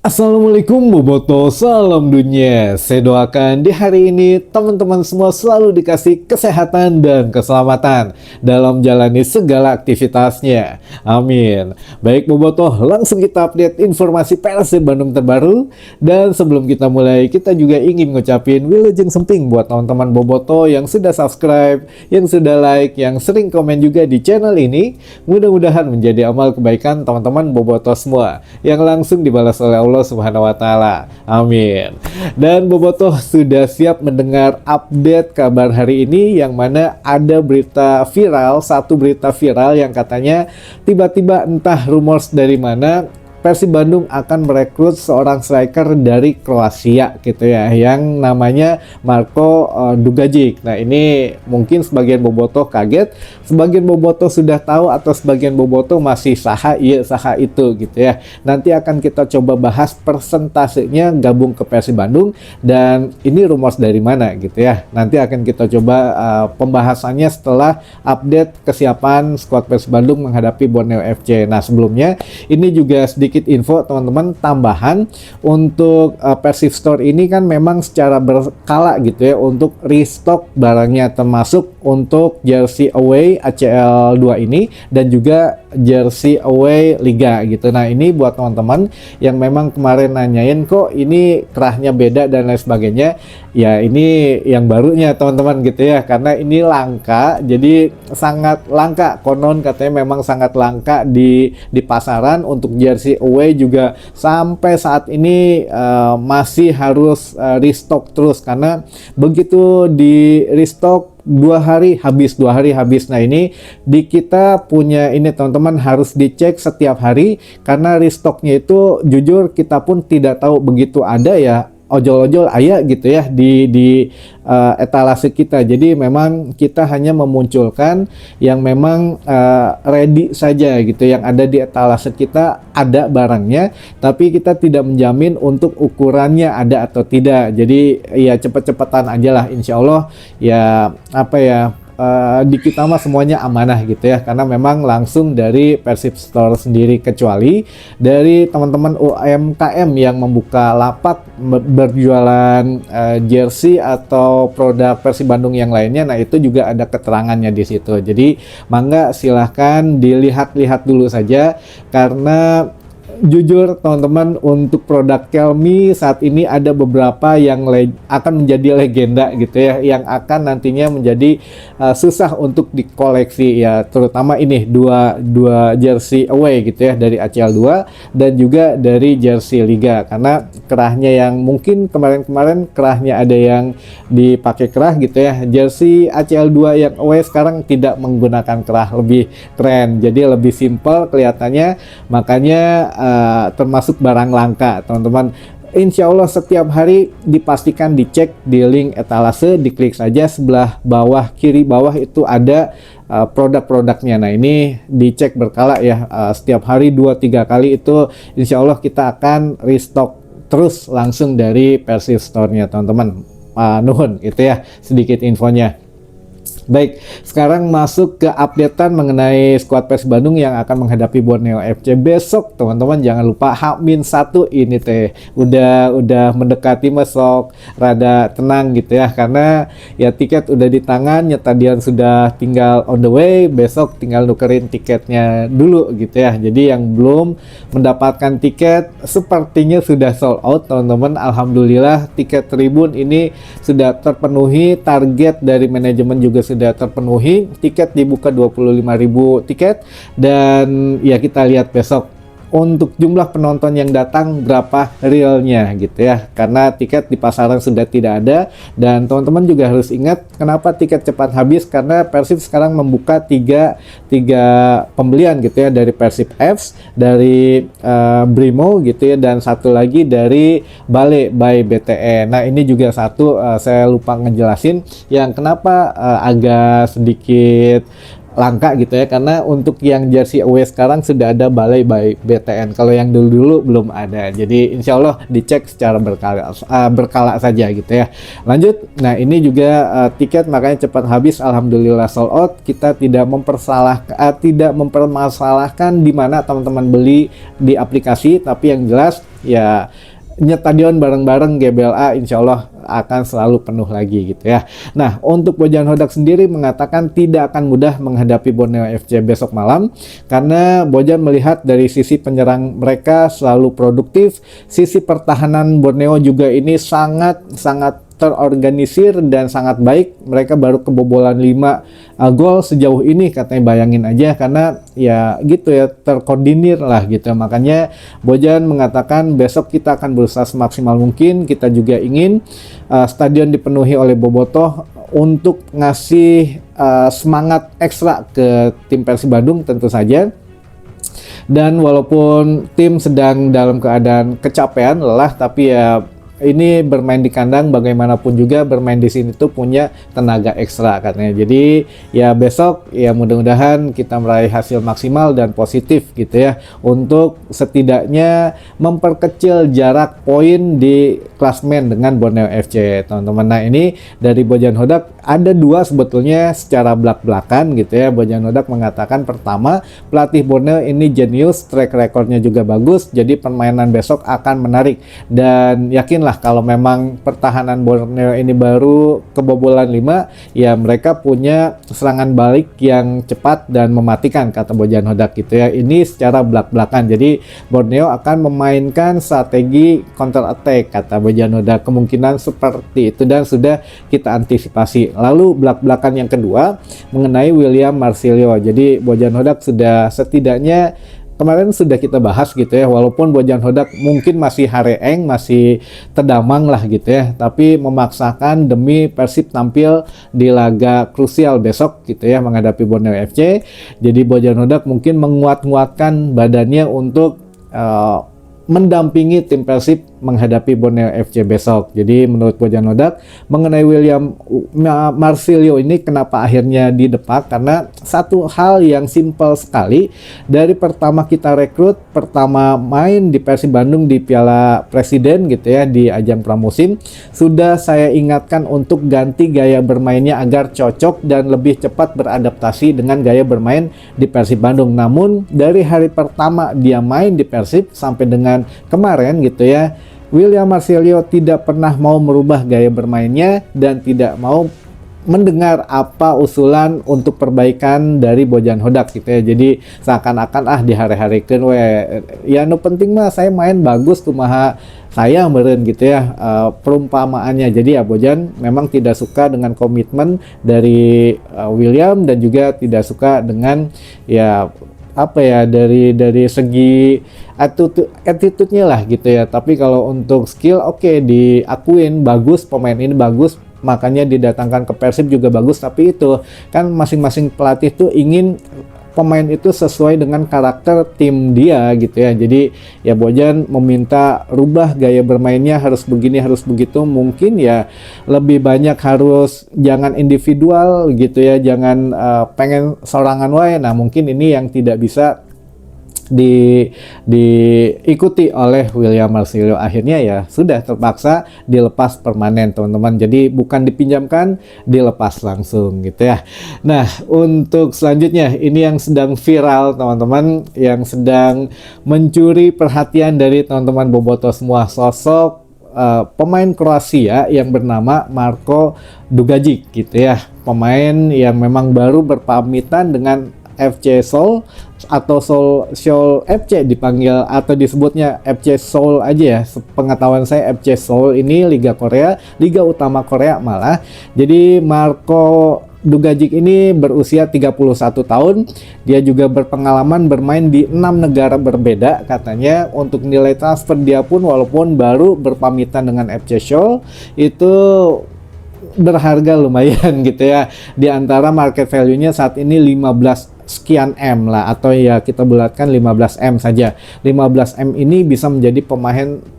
Assalamualaikum Boboto, salam dunia. Saya doakan di hari ini teman-teman semua selalu dikasih kesehatan dan keselamatan dalam jalani segala aktivitasnya. Amin. Baik Boboto, langsung kita update informasi Persib Bandung terbaru. Dan sebelum kita mulai, kita juga ingin ngucapin wilujeng semping buat teman-teman Boboto yang sudah subscribe, yang sudah like, yang sering komen juga di channel ini. Mudah-mudahan menjadi amal kebaikan teman-teman Boboto semua yang langsung dibalas oleh Allah Subhanahu wa taala. Amin. Dan Bobotoh sudah siap mendengar update kabar hari ini yang mana ada berita viral, satu berita viral yang katanya tiba-tiba entah rumors dari mana Persib Bandung akan merekrut seorang striker dari Kroasia gitu ya, yang namanya Marko Dugajic. Nah ini mungkin sebagian Bobotoh kaget, sebagian Bobotoh sudah tahu, atau sebagian Bobotoh masih saha iya saha itu gitu ya. Nanti akan kita coba bahas persentasenya gabung ke Persib Bandung dan ini rumors dari mana gitu ya. Nanti akan kita coba pembahasannya setelah update kesiapan skuad Persib Bandung menghadapi Borneo FC. Nah sebelumnya ini juga sedikit info teman-teman tambahan untuk Persib Store ini kan memang secara berkala gitu ya untuk restock barangnya, termasuk untuk jersey away ACL 2 ini dan juga jersey away Liga gitu. Nah ini buat teman-teman yang memang kemarin nanyain kok ini kerahnya beda dan lain sebagainya, ya ini yang barunya teman-teman gitu ya, karena ini langka, jadi sangat langka, konon katanya memang sangat langka di pasaran. Untuk jersey away juga sampai saat ini masih harus restock terus, karena begitu di restock 2 hari habis. Nah ini di kita punya ini teman-teman harus dicek setiap hari, karena restocknya itu jujur kita pun tidak tahu begitu ada ya ojol-ojol ayah gitu ya di etalase kita. Jadi memang kita hanya memunculkan yang memang ready saja gitu, yang ada di etalase kita ada barangnya, tapi kita tidak menjamin untuk ukurannya ada atau tidak. Jadi ya cepet-cepetan aja lah, insya Allah ya apa ya, di kita mah semuanya amanah gitu ya, karena memang langsung dari Persib Store sendiri, kecuali dari teman-teman UMKM yang membuka lapak berjualan jersey atau produk Persib Bandung yang lainnya. Nah itu juga ada keterangannya di situ, jadi mangga silahkan dilihat-lihat dulu saja, karena jujur teman-teman untuk produk Kelmi saat ini ada beberapa yang akan menjadi legenda gitu ya, yang akan nantinya menjadi susah untuk dikoleksi ya, terutama ini dua jersey away gitu ya, dari ACL 2 dan juga dari jersey Liga, karena kerahnya yang mungkin kemarin kerahnya ada yang dipakai kerah gitu ya. Jersey ACL 2 yang away sekarang tidak menggunakan kerah, lebih keren, jadi lebih simple kelihatannya, makanya termasuk barang langka teman-teman. Insya Allah setiap hari dipastikan dicek di link etalase, diklik saja sebelah bawah kiri bawah itu ada produk-produknya. Nah ini dicek berkala ya, setiap hari 2-3 kali itu insya Allah kita akan restock terus langsung dari Persib Store-nya teman-teman. Nuhun gitu ya sedikit infonya. Baik, sekarang masuk ke updatean mengenai skuad Persib Bandung yang akan menghadapi Borneo FC besok teman-teman. Jangan lupa H-1 ini teh udah mendekati, masuk rada tenang gitu ya, karena ya tiket udah di tangan, nyetadian sudah tinggal on the way, besok tinggal nukerin tiketnya dulu gitu ya. Jadi yang belum mendapatkan tiket sepertinya sudah sold out teman-teman. Alhamdulillah tiket tribun ini sudah terpenuhi, target dari manajemen juga sudah terpenuhi, tiket dibuka 25.000 tiket, dan ya kita lihat besok untuk jumlah penonton yang datang berapa realnya gitu ya, karena tiket di pasaran sudah tidak ada. Dan teman-teman juga harus ingat kenapa tiket cepat habis, karena Persib sekarang membuka tiga pembelian gitu ya, dari Persib F, dari Brimo gitu ya, dan satu lagi dari Bale by BTE. Nah ini juga satu saya lupa ngejelasin yang kenapa agak sedikit langka gitu ya, karena untuk yang jersey away sekarang sudah ada Balai by BTN. Kalau yang dulu-dulu belum ada. Jadi insya Allah dicek secara berkala saja gitu ya. Lanjut, nah ini juga tiket makanya cepat habis, alhamdulillah sold out. Kita tidak mempermasalahkan di mana teman-teman beli di aplikasi, tapi yang jelas ya Nyetadion bareng-bareng GBLA insya Allah akan selalu penuh lagi gitu ya. Nah, untuk Bojan Hodak sendiri mengatakan tidak akan mudah menghadapi Borneo FC besok malam, karena Bojan melihat dari sisi penyerang mereka selalu produktif, sisi pertahanan Borneo juga ini sangat terorganisir dan sangat baik. Mereka baru kebobolan 5 gol sejauh ini katanya, bayangin aja, karena ya gitu ya, terkoordinir lah gitu. Makanya Bojan mengatakan besok kita akan berusaha semaksimal mungkin. Kita juga ingin stadion dipenuhi oleh bobotoh untuk ngasih semangat ekstra ke tim Persib Bandung tentu saja. Dan walaupun tim sedang dalam keadaan kecapean, lelah, tapi ya ini bermain di kandang bagaimanapun juga bermain di sini tuh punya tenaga ekstra katanya. Jadi ya besok ya mudah-mudahan kita meraih hasil maksimal dan positif gitu ya, untuk setidaknya memperkecil jarak poin di klasmen dengan Borneo FC teman-teman. Nah ini dari Bojan Hodak ada dua sebetulnya secara belak-belakan gitu ya. Bojan Hodak mengatakan pertama, pelatih Borneo ini jenius, track recordnya juga bagus, jadi permainan besok akan menarik, dan yakin kalau memang pertahanan Borneo ini baru kebobolan 5, ya mereka punya serangan balik yang cepat dan mematikan kata Bojan Hodak gitu ya. Ini secara belak-belakan, jadi Borneo akan memainkan strategi counter attack kata Bojan Hodak, kemungkinan seperti itu dan sudah kita antisipasi. Lalu belak-belakan yang kedua mengenai William Marcilio. Jadi Bojan Hodak sudah setidaknya kemarin sudah kita bahas gitu ya, walaupun Bojan Hodak mungkin masih hareeng, masih terdamang lah gitu ya, tapi memaksakan demi Persib tampil di laga krusial besok gitu ya menghadapi Borneo FC. Jadi Bojan Hodak mungkin menguat-nguatkan badannya untuk mendampingi tim Persib menghadapi Borneo FC besok. Jadi menurut Bojan Hodak mengenai William Marcilio ini kenapa akhirnya didepak, karena satu hal yang simpel sekali, dari pertama kita rekrut, pertama main di Persib Bandung di Piala Presiden gitu ya, di ajang pramusim, sudah saya ingatkan untuk ganti gaya bermainnya agar cocok dan lebih cepat beradaptasi dengan gaya bermain di Persib Bandung. Namun dari hari pertama dia main di Persib sampai dengan kemarin gitu ya, William Marcilio tidak pernah mau merubah gaya bermainnya dan tidak mau mendengar apa usulan untuk perbaikan dari Bojan Hodak gitu ya. Jadi seakan-akan dihare-harekeun we, ya no penting mah saya main bagus kumaha saya meureun gitu ya, perumpamaannya. Jadi ya Bojan memang tidak suka dengan komitmen dari William, dan juga tidak suka dengan ya apa ya, dari segi attitude-nya lah gitu ya. Tapi kalau untuk skill oke, diakuin bagus, pemain ini bagus, makanya didatangkan ke Persib juga bagus. Tapi itu kan masing-masing pelatih tuh ingin pemain itu sesuai dengan karakter tim dia gitu ya. Jadi ya Bojan meminta rubah gaya bermainnya, harus begini, harus begitu. Mungkin ya lebih banyak harus jangan individual gitu ya, jangan pengen sorangan wae. Nah mungkin ini yang tidak bisa diikuti oleh William Marcilio. Akhirnya ya sudah terpaksa dilepas permanen teman-teman. Jadi bukan dipinjamkan, dilepas langsung gitu ya. Nah untuk selanjutnya ini yang sedang viral teman-teman, yang sedang mencuri perhatian dari teman-teman bobotoh semua, sosok pemain Kroasia yang bernama Marko Dugajic gitu ya. Pemain yang memang baru berpamitan dengan FC Seoul atau Seoul FC dipanggil atau disebutnya FC Seoul aja ya. Pengetahuan saya FC Seoul ini Liga Korea, Liga Utama Korea malah. Jadi Marko Dugajic ini berusia 31 tahun. Dia juga berpengalaman bermain di 6 negara berbeda katanya. Untuk nilai transfer dia pun walaupun baru berpamitan dengan FC Seoul itu berharga lumayan gitu ya. Di antara market value-nya saat ini 15 sekian M lah, atau ya kita bulatkan 15 M saja. 15 M ini bisa menjadi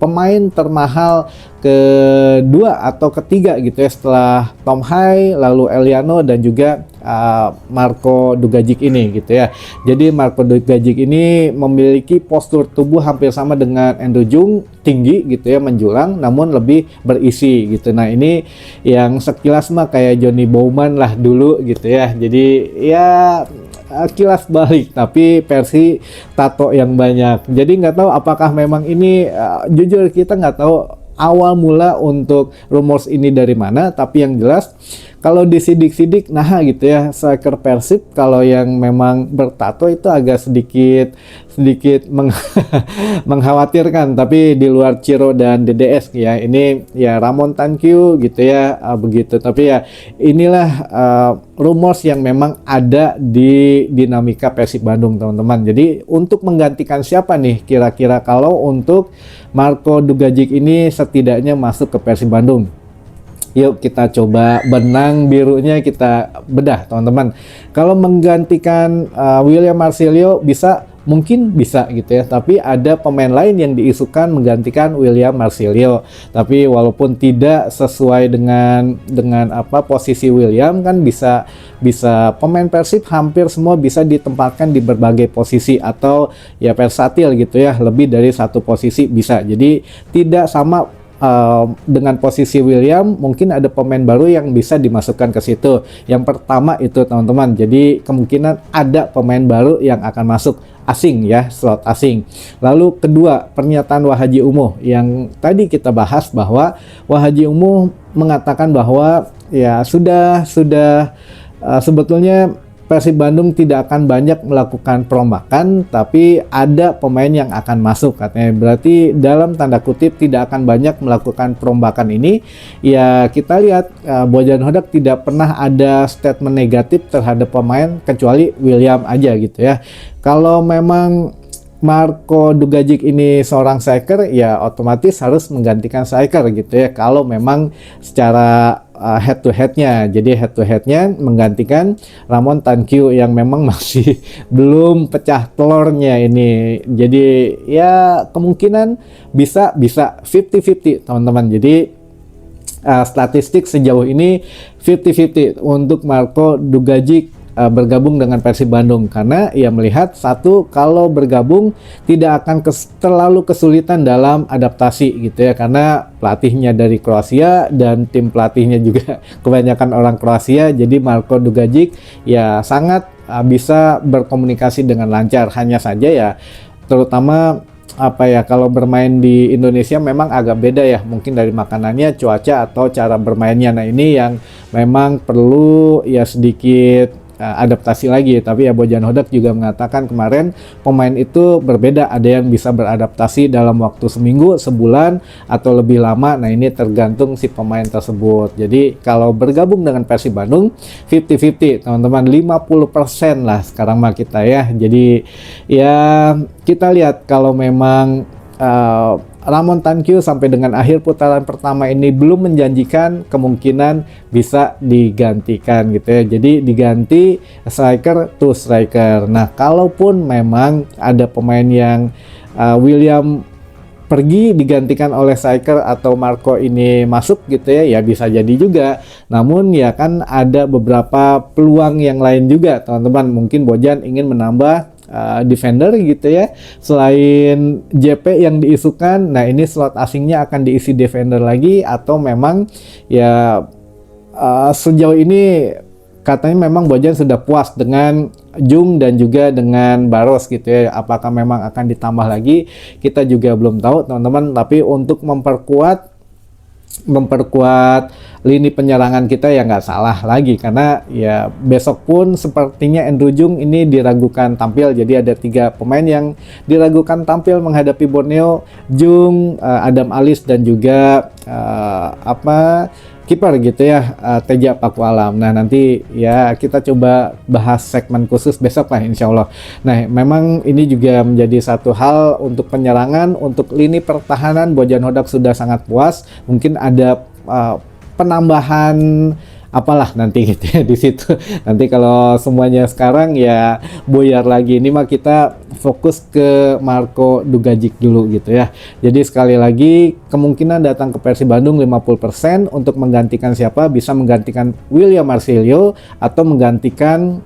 pemain termahal kedua atau ketiga gitu ya, setelah Tom Hai, lalu Eliano, dan juga Marco Dugajic ini gitu ya. Jadi Marco Dugajic ini memiliki postur tubuh hampir sama dengan Andrew Jung, tinggi gitu ya, menjulang namun lebih berisi gitu. Nah ini yang sekilas mah kayak Johnny Bowman lah dulu gitu ya. Jadi ya kilas balik tapi versi tato yang banyak. Jadi nggak tahu apakah memang ini jujur kita nggak tahu awal mula untuk rumors ini dari mana, tapi yang jelas kalau disidik-sidik nah gitu ya, striker Persib kalau yang memang bertato itu agak sedikit mengkhawatirkan. Tapi di luar Ciro dan DDS ya, ini ya Ramon Tankyu gitu ya, begitu. Tapi ya inilah rumors yang memang ada di dinamika Persib Bandung, teman-teman. Jadi untuk menggantikan siapa nih kira-kira kalau untuk Marco Dugajic ini setidaknya masuk ke Persib Bandung? Yuk kita coba benang birunya kita bedah, teman-teman. Kalau menggantikan William Marcilio mungkin bisa gitu ya, tapi ada pemain lain yang diisukan menggantikan William Marcilio. Tapi walaupun tidak sesuai dengan apa posisi William, kan bisa pemain Persib hampir semua bisa ditempatkan di berbagai posisi atau ya versatil gitu ya, lebih dari satu posisi bisa. Jadi tidak sama dengan posisi William, mungkin ada pemain baru yang bisa dimasukkan ke situ. Yang pertama itu, teman-teman, jadi kemungkinan ada pemain baru yang akan masuk asing ya, slot asing. Lalu kedua, pernyataan Wahaji Umuh yang tadi kita bahas, bahwa Wahaji Umuh mengatakan bahwa ya sudah sebetulnya Persib Bandung tidak akan banyak melakukan perombakan, tapi ada pemain yang akan masuk katanya. Berarti dalam tanda kutip tidak akan banyak melakukan perombakan ini. Ya kita lihat Bojan Hodak tidak pernah ada statement negatif terhadap pemain kecuali William aja gitu ya. Kalau memang Marco Dugajic ini seorang striker, ya otomatis harus menggantikan striker gitu ya. Kalau memang secara head to headnya, jadi head to headnya menggantikan Ramon Tankyu yang memang masih belum pecah telurnya ini. Jadi ya kemungkinan bisa 50-50, teman-teman. Jadi statistik sejauh ini 50-50 untuk Marco Dugajic bergabung dengan Persib Bandung, karena ia melihat satu, kalau bergabung tidak akan terlalu kesulitan dalam adaptasi gitu ya, karena pelatihnya dari Kroasia dan tim pelatihnya juga kebanyakan orang Kroasia. Jadi Marco Dugajic ya sangat bisa berkomunikasi dengan lancar. Hanya saja ya terutama apa ya, kalau bermain di Indonesia memang agak beda ya, mungkin dari makanannya, cuaca, atau cara bermainnya. Nah ini yang memang perlu ya sedikit adaptasi lagi. Tapi ya Bojan Hodak juga mengatakan kemarin pemain itu berbeda, ada yang bisa beradaptasi dalam waktu seminggu, sebulan, atau lebih lama. Nah ini tergantung si pemain tersebut. Jadi kalau bergabung dengan Persib Bandung 50-50, teman-teman, 50% lah sekarang mah kita ya. Jadi ya kita lihat kalau memang Ramon Tankyu sampai dengan akhir putaran pertama ini belum menjanjikan, kemungkinan bisa digantikan gitu ya. Jadi diganti striker to striker. Nah kalaupun memang ada pemain yang William pergi digantikan oleh striker atau Marco ini masuk gitu ya, ya bisa jadi juga. Namun ya kan ada beberapa peluang yang lain juga, teman-teman. Mungkin Bojan ingin menambah defender gitu ya, selain JP yang diisukan. Nah ini slot asingnya akan diisi defender lagi, atau memang ya sejauh ini katanya memang Bojan sudah puas dengan Jung dan juga dengan Baros gitu ya. Apakah memang akan ditambah lagi, kita juga belum tahu, teman-teman. Tapi untuk memperkuat lini penyerangan kita ya nggak salah lagi, karena ya besok pun sepertinya Andrew Jung ini diragukan tampil. Jadi ada 3 pemain yang diragukan tampil menghadapi Borneo: Jung, Adam Alis, dan juga kiper gitu ya, Teja Pakualam. Nah nanti ya kita coba bahas segmen khusus besok lah insya Allah. Nah memang ini juga menjadi satu hal untuk penyerangan. Untuk lini pertahanan Bojan Hodak sudah sangat puas. Mungkin ada penambahan apalah nanti gitu ya di situ. Nanti kalau semuanya sekarang ya buyar lagi. Ini mah kita fokus ke Marco Dugajic dulu gitu ya. Jadi sekali lagi kemungkinan datang ke Persib Bandung 50% untuk menggantikan siapa? Bisa menggantikan William Marcelo atau menggantikan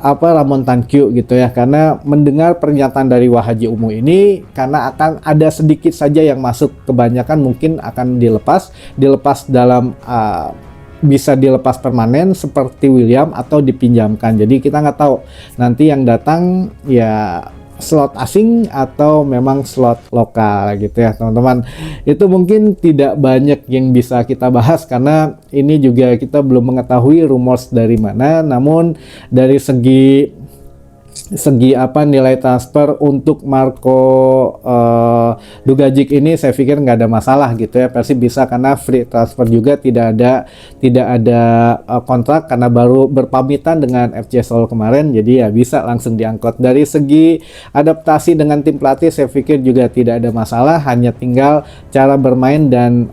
Ramon Tankyu gitu ya, karena mendengar pernyataan dari Wahaji Umu ini karena akan ada sedikit saja yang masuk, kebanyakan mungkin akan dilepas dalam bisa dilepas permanen seperti William atau dipinjamkan. Jadi kita nggak tahu nanti yang datang ya slot asing atau memang slot lokal gitu ya teman-teman. Itu mungkin tidak banyak yang bisa kita bahas karena ini juga kita belum mengetahui rumors dari mana, namun dari segi nilai transfer untuk Marco Dugajic ini saya pikir nggak ada masalah gitu ya. Persib bisa karena free transfer juga, tidak ada kontrak karena baru berpamitan dengan FC Solo kemarin, jadi ya bisa langsung diangkut. Dari segi adaptasi dengan tim pelatih saya pikir juga tidak ada masalah, hanya tinggal cara bermain dan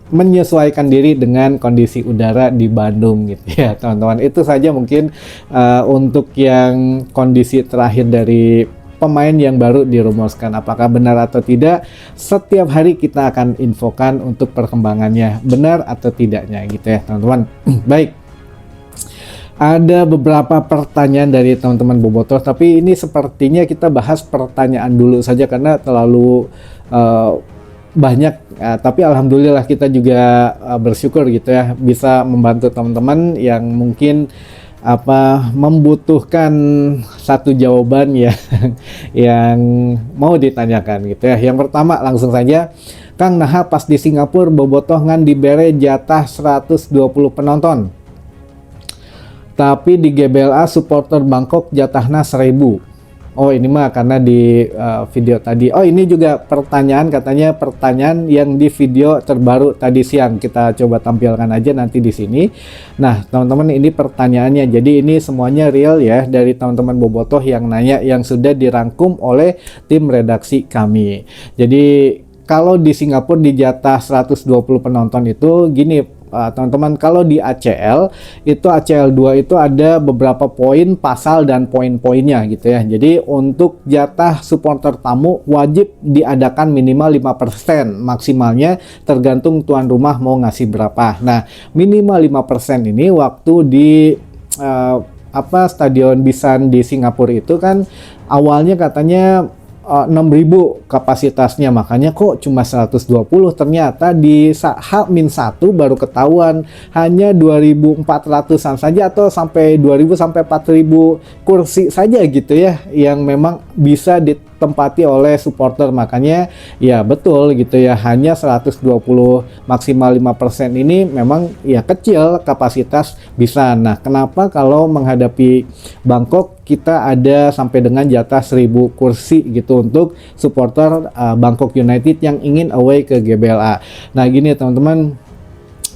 menyesuaikan diri dengan kondisi udara di Bandung gitu ya teman-teman. Itu saja mungkin untuk yang kondisi terakhir dari pemain yang baru dirumuskan. Apakah benar atau tidak, setiap hari kita akan infokan untuk perkembangannya benar atau tidaknya gitu ya teman-teman. Baik, ada beberapa pertanyaan dari teman-teman Bobotoh, tapi ini sepertinya kita bahas pertanyaan dulu saja karena terlalu banyak, tapi alhamdulillah kita juga bersyukur gitu ya bisa membantu teman-teman yang mungkin membutuhkan satu jawaban ya yang mau ditanyakan gitu ya. Yang pertama langsung saja, Kang naha pas di Singapura Bobotoh ngan dibere jatah 120 penonton, tapi di GBLA supporter Bangkok jatahnya 1000. Oh ini mah karena di video tadi. Oh ini juga pertanyaan, katanya pertanyaan yang di video terbaru tadi siang. Kita coba tampilkan aja nanti di sini. Nah teman-teman, ini pertanyaannya. Jadi ini semuanya real ya dari teman-teman Bobotoh yang nanya, yang sudah dirangkum oleh tim redaksi kami. Jadi kalau di Singapura di jatah 120 penonton itu gini teman-teman, kalau di ACL itu ACL 2 itu ada beberapa poin, pasal dan poin-poinnya gitu ya. Jadi untuk jatah supporter tamu wajib diadakan minimal 5%, maksimalnya tergantung tuan rumah mau ngasih berapa. Nah minimal 5% ini waktu di Stadion Bishan di Singapura itu kan awalnya katanya 6.000 kapasitasnya, makanya kok cuma 120, ternyata di H-1 baru ketahuan hanya 2.400-an saja atau sampai 2.000 sampai 4.000 kursi saja gitu ya yang memang bisa ditempati oleh supporter. Makanya ya betul gitu ya, hanya 120 maksimal 5% ini memang ya kecil kapasitas bisa. Nah kenapa kalau menghadapi Bangkok kita ada sampai dengan jatah 1.000 kursi gitu untuk supporter Bangkok United yang ingin away ke GBLA. Nah gini teman-teman,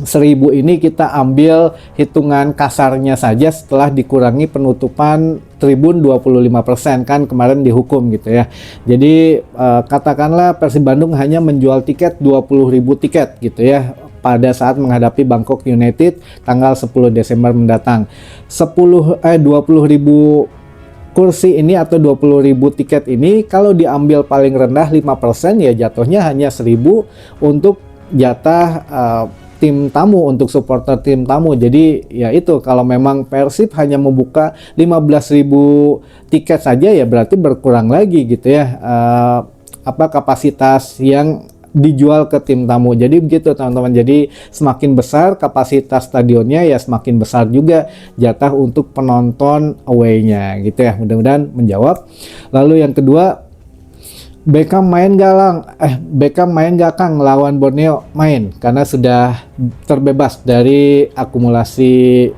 1.000 ini kita ambil hitungan kasarnya saja setelah dikurangi penutupan tribun 25% kan kemarin dihukum gitu ya. Jadi katakanlah Persib Bandung hanya menjual tiket 20.000 tiket gitu ya pada saat menghadapi Bangkok United tanggal 10 Desember mendatang. 20.000 kursi ini atau 20.000 tiket ini kalau diambil paling rendah 5% ya jatuhnya hanya 1.000 untuk jatah tim tamu, untuk supporter tim tamu. Jadi ya itu, kalau memang Persib hanya membuka 15.000 tiket saja ya berarti berkurang lagi gitu ya kapasitas yang dijual ke tim tamu. Jadi begitu teman-teman, jadi semakin besar kapasitas stadionnya ya semakin besar juga jatah untuk penonton away-nya gitu ya. Mudah-mudahan menjawab. Lalu yang kedua, Beckham main gak Kang lawan Borneo? Main, karena sudah terbebas dari akumulasi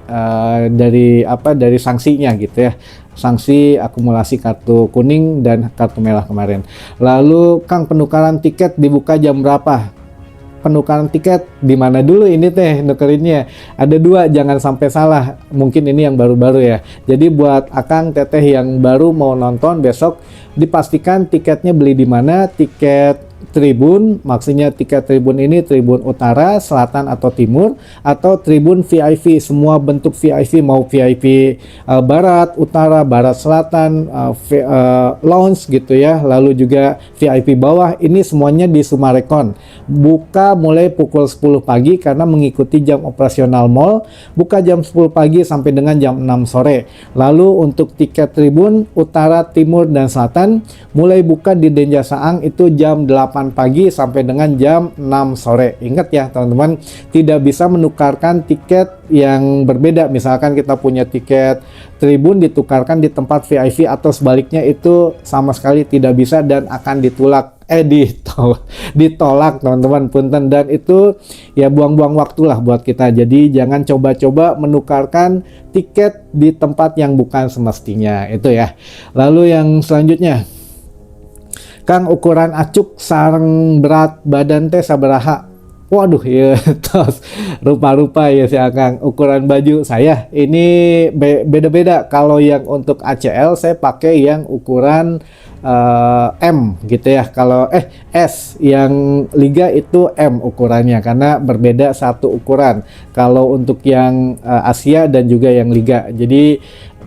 dari sanksinya gitu ya, sanksi akumulasi kartu kuning dan kartu merah kemarin. Lalu Kang, penukaran tiket dibuka jam berapa? Penukaran tiket di mana dulu ini teh nukerinnya? Ada 2, jangan sampai salah. Mungkin ini yang baru-baru ya. Jadi buat Akang Teteh yang baru mau nonton besok, dipastikan tiketnya beli di mana. Tiket tribun, maksudnya tiket tribun ini tribun utara, selatan atau timur, atau tribun VIP, semua bentuk VIP, mau VIP barat, utara, barat, selatan, lounge gitu ya, lalu juga VIP bawah, ini semuanya di Summarecon. Buka mulai pukul 10 pagi karena mengikuti jam operasional mall, buka jam 10 pagi sampai dengan jam 6 sore. Lalu untuk tiket tribun utara, timur, dan selatan mulai buka di Denja Saang itu jam 8 pagi sampai dengan jam 6 sore. Ingat ya teman-teman, tidak bisa menukarkan tiket yang berbeda. Misalkan kita punya tiket tribun ditukarkan di tempat VIP atau sebaliknya, itu sama sekali tidak bisa dan akan ditolak teman-teman, punten. Dan itu ya buang-buang waktu lah buat kita. Jadi jangan coba-coba menukarkan tiket di tempat yang bukan semestinya itu ya. Lalu yang selanjutnya, Kang, ukuran acuk sareng berat badan teh sabaraha? Waduh ya, tos rupa-rupa ya si Akang. Ukuran baju saya ini beda-beda. Kalau yang untuk ACL saya pakai yang ukuran M gitu ya. Kalau S, yang Liga itu M ukurannya karena berbeda satu ukuran. Kalau untuk yang Asia dan juga yang Liga. Jadi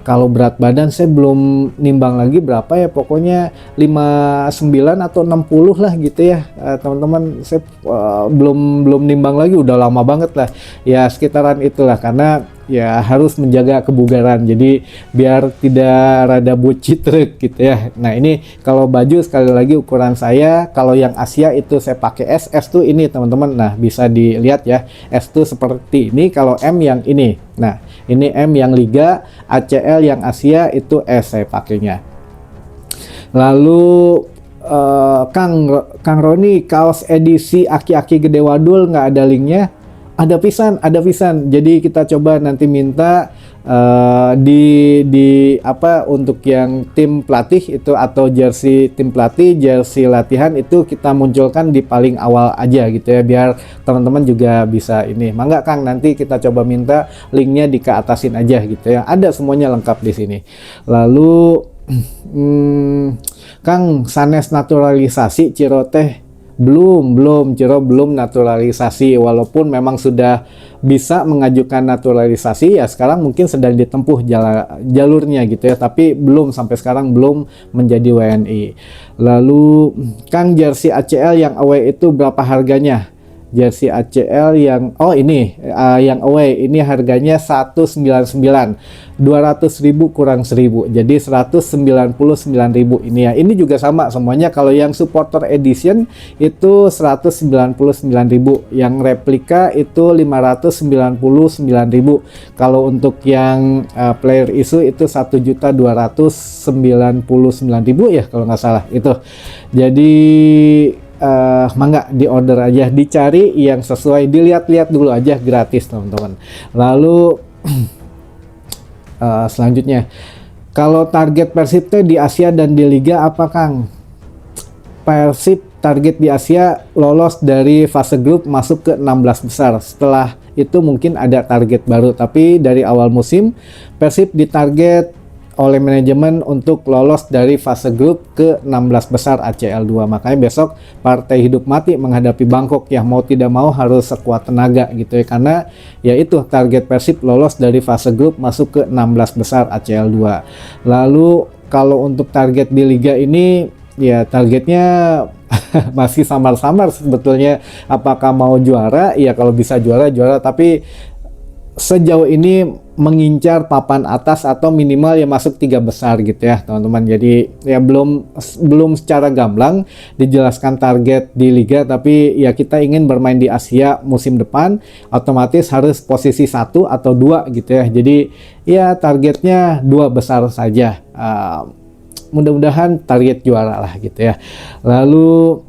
kalau berat badan saya belum nimbang lagi berapa ya, pokoknya 59 atau 60 lah gitu ya teman-teman. Saya belum nimbang lagi, udah lama banget lah ya, sekitaran itulah, karena ya harus menjaga kebugaran, jadi biar tidak rada bucit gitu ya. Nah ini kalau baju sekali lagi ukuran saya, kalau yang Asia itu saya pakai S. S tuh ini teman-teman, nah bisa dilihat ya, S tuh seperti ini, kalau M yang ini. Nah ini M yang Liga, ACL yang Asia itu S saya pakainya. Lalu Kang Roni, kaos edisi aki-aki gede wadul nggak ada linknya? Ada pisan. Jadi kita coba nanti minta di apa untuk yang tim pelatih itu, atau jersey tim pelatih, jersey latihan itu kita munculkan di paling awal aja gitu ya, biar teman-teman juga bisa ini. Mangga Kang, nanti kita coba minta linknya di keatasin aja gitu ya. Ada semuanya lengkap di sini. Lalu Kang, sanes naturalisasi Ciro teh belum Ciro belum naturalisasi, walaupun memang sudah bisa mengajukan naturalisasi ya, sekarang mungkin sedang ditempuh jalurnya gitu ya, tapi belum, sampai sekarang belum menjadi WNI. Lalu Kang, jersey ACL yang away itu berapa harganya? Jersey ACL yang yang away ini harganya 199, 200.000 kurang 1.000, jadi 199.000 ini ya. Ini juga sama semuanya. Kalau yang supporter edition itu 199.000, yang replika itu 599.000. Kalau untuk yang player issue itu 1.299.000 ya kalau nggak salah itu. Jadi mangga di order aja, dicari yang sesuai, dilihat-lihat dulu aja, gratis teman-teman. Lalu selanjutnya, kalau target Persib di Asia dan di Liga apa Kang? Persib target di Asia lolos dari fase grup masuk ke 16 besar. Setelah itu mungkin ada target baru, tapi dari awal musim Persib ditarget oleh manajemen untuk lolos dari fase grup ke 16 besar ACL 2. Makanya besok partai hidup mati menghadapi Bangkok ya, mau tidak mau harus sekuat tenaga gitu ya, karena ya itu target Persib lolos dari fase grup masuk ke 16 besar ACL 2. Lalu kalau untuk target di Liga ini ya targetnya masih samar-samar sebetulnya. Apakah mau juara? Ya kalau bisa juara, tapi sejauh ini mengincar papan atas atau minimal ya masuk 3 besar gitu ya teman-teman. Jadi ya belum secara gamblang dijelaskan target di Liga, tapi ya kita ingin bermain di Asia musim depan, otomatis harus posisi 1 atau 2 gitu ya. Jadi ya targetnya 2 besar saja. Mudah-mudahan target juara lah gitu ya. Lalu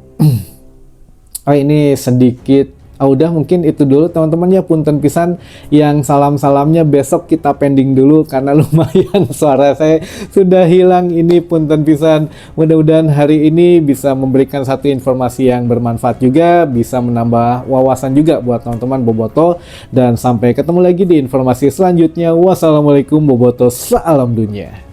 ini sedikit udah mungkin itu dulu teman-teman ya, punten pisan yang salamnya besok kita pending dulu karena lumayan suara saya sudah hilang ini, punten pisan. Mudah-mudahan hari ini bisa memberikan satu informasi yang bermanfaat juga, bisa menambah wawasan juga buat teman-teman boboto, dan sampai ketemu lagi di informasi selanjutnya. Wassalamualaikum boboto, salam dunia.